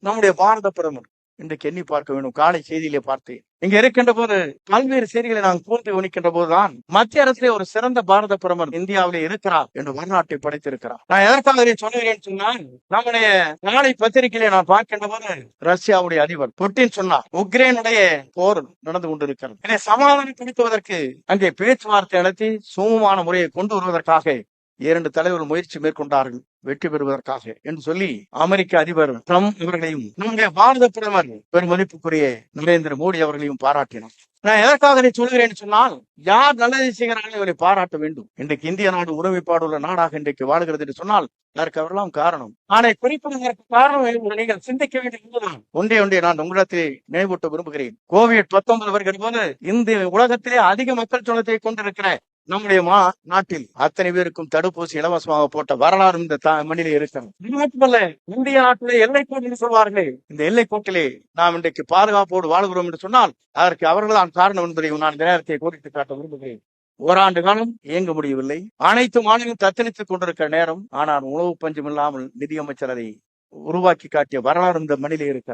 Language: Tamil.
நம்முடைய பாரத பிரதமர் இன்றைக்கு எண்ணி பார்க்க வேண்டும். காலை செய்தியிலே பார்த்தேன். இங்க இருக்கின்ற போது பல்வேறு செய்திகளை நாங்கள் கூர்ந்து கவனிக்கின்ற போதுதான் மத்திய அரசிலே ஒரு சிறந்த பாரத பிரதமர் இந்தியாவிலே இருக்கிறார் என்று வரலாற்றை படைத்திருக்கிறார். நான் எதற்காக இதை சொல்லுகிறேன் சொன்னால், நம்முடைய நாளை பத்திரிகையிலே நான் பார்க்கின்ற போது ரஷ்யாவுடைய அதிபர் புட்டின் சொன்னார், உக்ரைனுடைய போர் நடந்து கொண்டிருக்கிறது, இதை சமாதானப்படுத்துவதற்கு அங்கே பேச்சுவார்த்தை நடத்தி சுமூகமான முறையை கொண்டு வருவதற்காக 2 தலைவர்கள் முயற்சி மேற்கொண்டார்கள் வெற்றி பெறுவதற்காக என்று சொல்லி அமெரிக்க அதிபர் ட்ரம்ப் அவர்களையும் நம்முடைய பாரத பிரதமர் பெருமதிப்புக்குரிய நரேந்திர மோடி அவர்களையும் பாராட்டினார். நான் எதற்காக இதை சொல்கிறேன் சொன்னால், யார் நல்லதை செய்கிறார்கள் இவரை பாராட்ட வேண்டும். இன்றைக்கு இந்திய நாடு ஒருமைப்பாடு உள்ள நாடாக இன்றைக்கு வாழ்கிறது என்று சொன்னால் அதற்கு அவரெல்லாம் காரணம். ஆனால் குறிப்பிடுவதற்கு காரணம் நீங்கள் சிந்திக்க வேண்டியதுதான். ஒன்றே நான் உங்களிடத்திலே நினைவூட்ட விரும்புகிறேன். கோவிட்-19 வருகிற போது இந்த உலகத்திலே அதிக மக்கள் தொகையை கொண்டிருக்கிற நம்முடைய நாட்டில் அத்தனை பேருக்கும் தடுப்பூசி இலவசமாக போட்ட வரலாறு இந்த மண்ணிலே இருக்கிறது. மட்டுமல்ல, இந்திய நாட்டிலே எல்லைக்கோடு என்று சொல்வார்களே, இந்த எல்லைக்கோட்டிலே நாம் இன்றைக்கு பாதுகாப்போடு வாழ்கிறோம் என்று சொன்னால் அதற்கு அவர்கள்தான் காரணம் என்பதை நான் இந்த நேரத்தை கோடிட்டு காட்ட விரும்புகிறேன். ஓராண்டு காலம் இயங்க முடியவில்லை. அனைத்து மாநிலம் தத்தளித்துக் கொண்டிருக்கிற நேரம். ஆனால் உணவு பஞ்சம் இல்லாமல் நிதியமைச்சர் அதை உருவாக்கி காட்டிய வரலாறு இந்த மண்ணிலே இருக்கிறது.